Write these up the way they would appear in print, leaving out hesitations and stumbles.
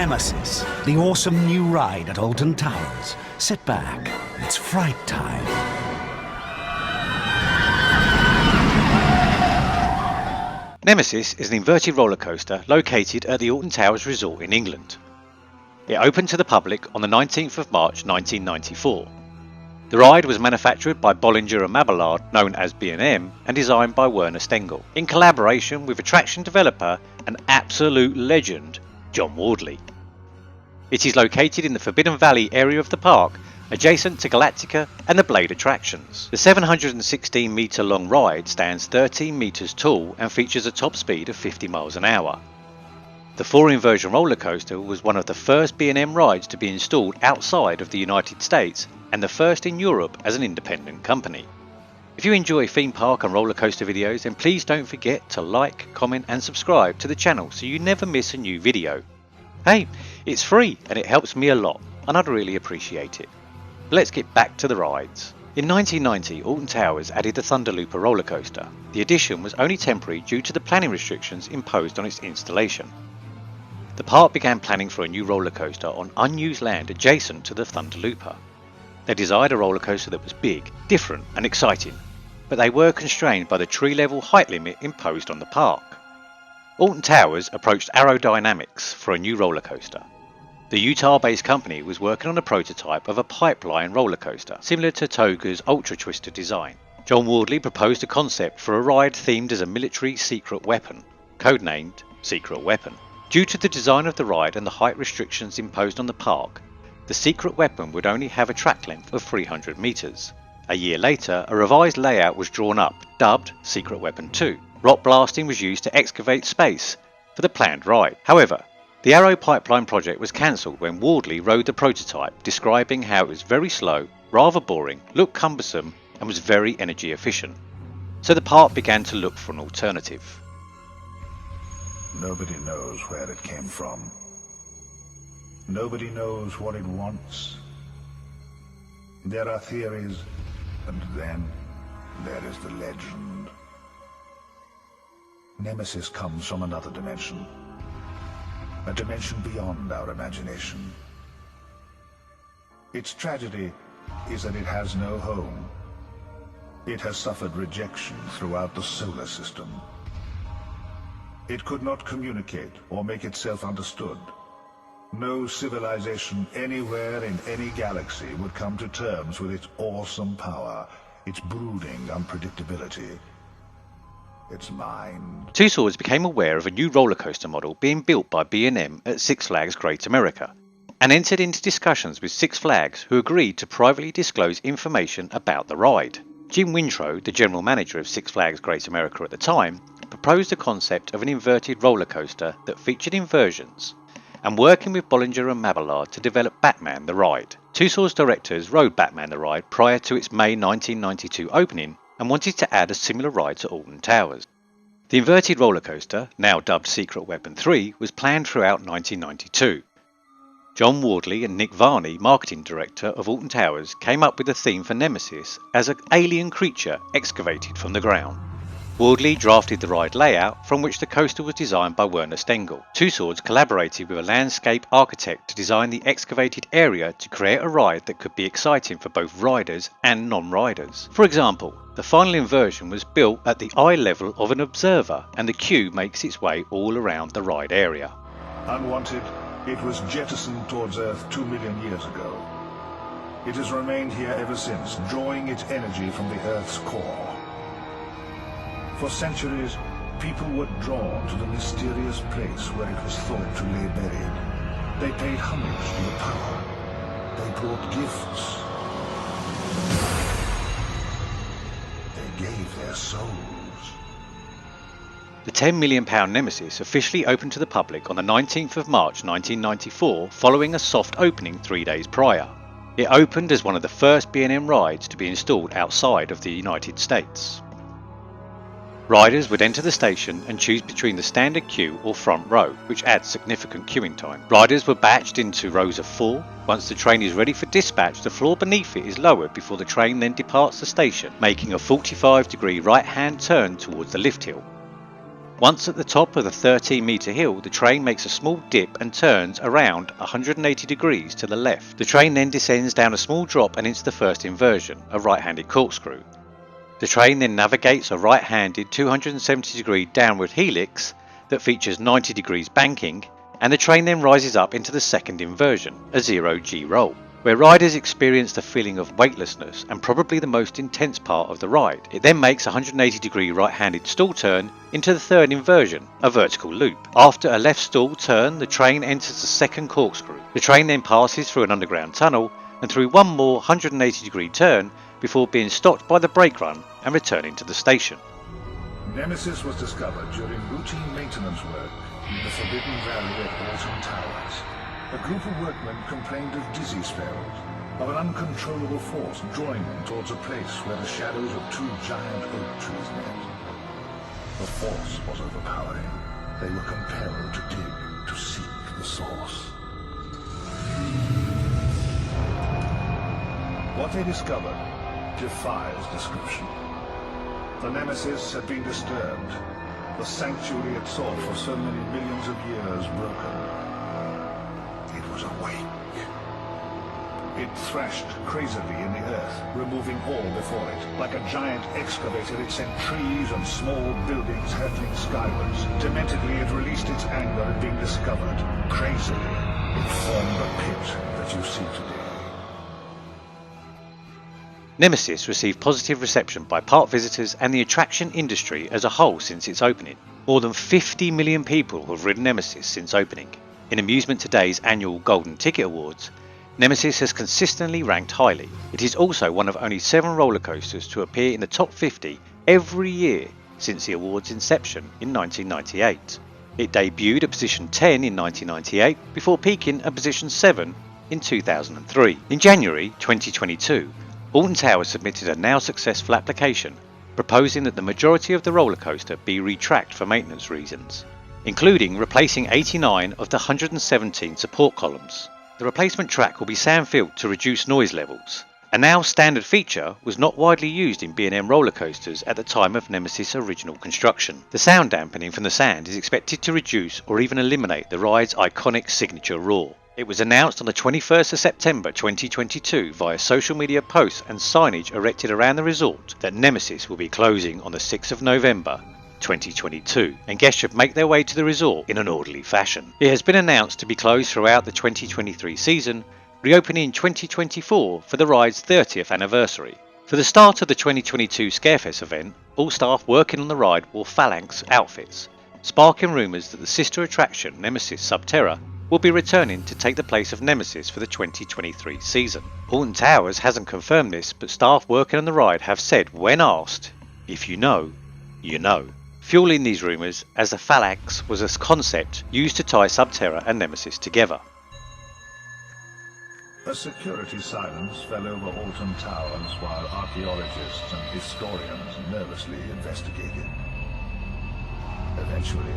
Nemesis, the awesome new ride at Alton Towers. Sit back, it's fright time. Nemesis is an inverted roller coaster located at the Alton Towers Resort in England. It opened to the public on the 19th of March 1994. The ride was manufactured by Bollinger & Mabillard, known as B&M, and designed by Werner Stengel, in collaboration with attraction developer and absolute legend, John Wardley. It is located in the Forbidden Valley area of the park, adjacent to Galactica and the Blade attractions. The 716 metre long ride stands 13 metres tall and features a top speed of 50 miles an hour. The 4-inversion roller coaster was one of the first B&M rides to be installed outside of the United States and the first in Europe as an independent company. If you enjoy theme park and roller coaster videos, then please don't forget to like, comment and subscribe to the channel so you never miss a new video. Hey, it's free and it helps me a lot and I'd really appreciate it. Let's get back to the rides. In 1990, Alton Towers added the Thunderlooper roller coaster. The addition was only temporary due to the planning restrictions imposed on its installation. The park began planning for a new roller coaster on unused land adjacent to the Thunderlooper. They desired a roller coaster that was big, different and exciting, but they were constrained by the tree level height limit imposed on the park. Alton Towers approached Aerodynamics for a new roller coaster. The Utah-based company was working on a prototype of a pipeline roller coaster, similar to Toga's Ultra Twister design. John Wardley proposed a concept for a ride themed as a military secret weapon, codenamed Secret Weapon. Due to the design of the ride and the height restrictions imposed on the park, the secret weapon would only have a track length of 300 metres. A year later, a revised layout was drawn up, dubbed Secret Weapon 2. Rock blasting was used to excavate space for the planned ride. However, the Arrow Pipeline project was cancelled when Wardley rode the prototype, describing how it was very slow, rather boring, looked cumbersome and was very energy efficient. So the park began to look for an alternative. Nobody knows where it came from. Nobody knows what it wants. There are theories, and then there is the legend. Nemesis comes from another dimension. A dimension beyond our imagination. Its tragedy is that it has no home. It has suffered rejection throughout the solar system. It could not communicate or make itself understood. No civilization anywhere in any galaxy would come to terms with its awesome power, its brooding unpredictability, its mind. Two Swords became aware of a new roller coaster model being built by B&M at Six Flags Great America and entered into discussions with Six Flags, who agreed to privately disclose information about the ride. Jim Wintrow, the general manager of Six Flags Great America at the time, proposed the concept of an inverted roller coaster that featured inversions, and working with Bollinger & Mabillard to develop Batman the Ride. Two Swords directors rode Batman the Ride prior to its May 1992 opening and wanted to add a similar ride to Alton Towers. The inverted roller coaster, now dubbed Secret Weapon 3, was planned throughout 1992. John Wardley and Nick Varney, marketing director of Alton Towers, came up with a theme for Nemesis as an alien creature excavated from the ground. Wardley drafted the ride layout, from which the coaster was designed by Werner Stengel. Two Swords collaborated with a landscape architect to design the excavated area to create a ride that could be exciting for both riders and non-riders. For example, the final inversion was built at the eye level of an observer, and the queue makes its way all around the ride area. Unwanted, it was jettisoned towards Earth 2 million years ago. It has remained here ever since, drawing its energy from the Earth's core. For centuries, people were drawn to the mysterious place where it was thought to lay buried. They paid homage to the power. They brought gifts. They gave their souls. The £10 million Nemesis officially opened to the public on the 19th of March 1994, following a soft opening 3 days prior. It opened as one of the first B&M rides to be installed outside of the United States. Riders would enter the station and choose between the standard queue or front row, which adds significant queuing time. Riders were batched into rows of 4. Once the train is ready for dispatch, the floor beneath it is lowered before the train then departs the station, making a 45-degree right-hand turn towards the lift hill. Once at the top of the 13-metre hill, the train makes a small dip and turns around 180 degrees to the left. The train then descends down a small drop and into the first inversion, a right-handed corkscrew. The train then navigates a right-handed 270 degree downward helix that features 90 degrees banking, and the train then rises up into the second inversion, a 0G roll, where riders experience the feeling of weightlessness and probably the most intense part of the ride. It then makes a 180 degree right-handed stall turn into the third inversion, a vertical loop. After a left stall turn, the train enters the second corkscrew. The train then passes through an underground tunnel and through one more 180 degree turn before being stopped by the brake run and returning to the station. Nemesis was discovered during routine maintenance work in the Forbidden Valley at Alton Towers. A group of workmen complained of dizzy spells, of an uncontrollable force drawing them towards a place where the shadows of two giant oak trees met. The force was overpowering. They were compelled to dig, to seek the source. What they discovered defies description. The Nemesis had been disturbed, the sanctuary it sought for so many millions of years broken. It was awake. It thrashed crazily in the earth, removing all before it. Like a giant excavator, it sent trees and small buildings hurtling skywards. Dementedly, it released its anger at being discovered. Crazily, it formed the pit that you see today. Nemesis received positive reception by park visitors and the attraction industry as a whole since its opening. More than 50 million people have ridden Nemesis since opening. In Amusement Today's annual Golden Ticket Awards, Nemesis has consistently ranked highly. It is also one of only 7 roller coasters to appear in the top 50 every year since the award's inception in 1998. It debuted at position 10 in 1998 before peaking at position 7 in 2003. In January 2022, Alton Towers submitted a now successful application proposing that the majority of the roller coaster be retracked for maintenance reasons, including replacing 89 of the 117 support columns. The replacement track will be sand-filled to reduce noise levels. A now standard feature was not widely used in B&M roller coasters at the time of Nemesis' original construction. The sound dampening from the sand is expected to reduce or even eliminate the ride's iconic signature roar. It was announced on the 21st of September 2022 via social media posts and signage erected around the resort that Nemesis will be closing on the 6th of November 2022, and guests should make their way to the resort in an orderly fashion. It has been announced to be closed throughout the 2023 season, reopening in 2024 for the ride's 30th anniversary. For the start of the 2022 Scarefest event, all staff working on the ride wore phalanx outfits, sparking rumours that the sister attraction Nemesis Subterra will be returning to take the place of Nemesis for the 2023 season. Alton Towers hasn't confirmed this, but staff working on the ride have said when asked, "If you know, you know." Fueling these rumours, as the phalanx was a concept used to tie Subterra and Nemesis together. A security silence fell over Alton Towers while archaeologists and historians nervously investigated. Eventually,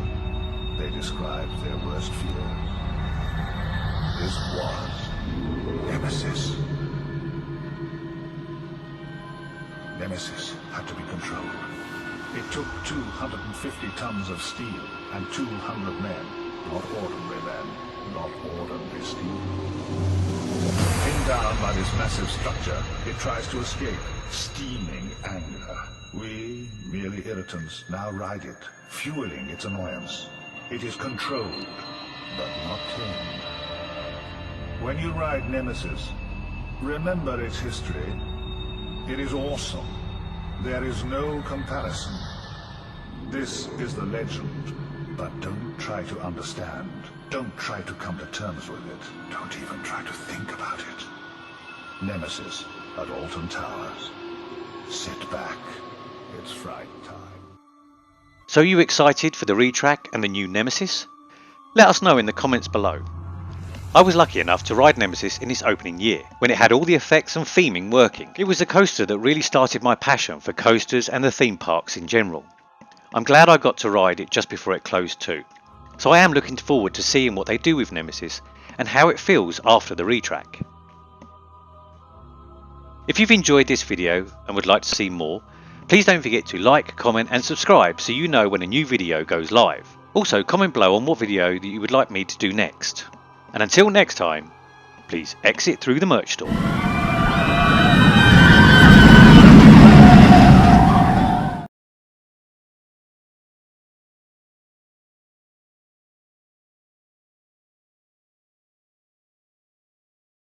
they described their worst fears. This was Nemesis. Nemesis had to be controlled. It took 250 tons of steel and 200 men, not ordinary men, not ordinary steel. Pinned down by this massive structure, it tries to escape, steaming anger. We, merely irritants, now ride it, fueling its annoyance. It is controlled, but not tamed. When you ride Nemesis, remember its history. It is awesome. There is no comparison. This is the legend, but don't try to understand. Don't try to come to terms with it. Don't even try to think about it. Nemesis at Alton Towers. Sit back. It's fright time. So you excited for the Retrack and the new Nemesis? Let us know in the comments below. I was lucky enough to ride Nemesis in its opening year, when it had all the effects and theming working. It was a coaster that really started my passion for coasters and the theme parks in general. I'm glad I got to ride it just before it closed too. So I am looking forward to seeing what they do with Nemesis and how it feels after the Retrack. If you've enjoyed this video and would like to see more, Please don't forget to like, comment and subscribe so you know when a new video goes live. Also comment below on what video that you would like me to do next. And until next time, please exit through the merch store.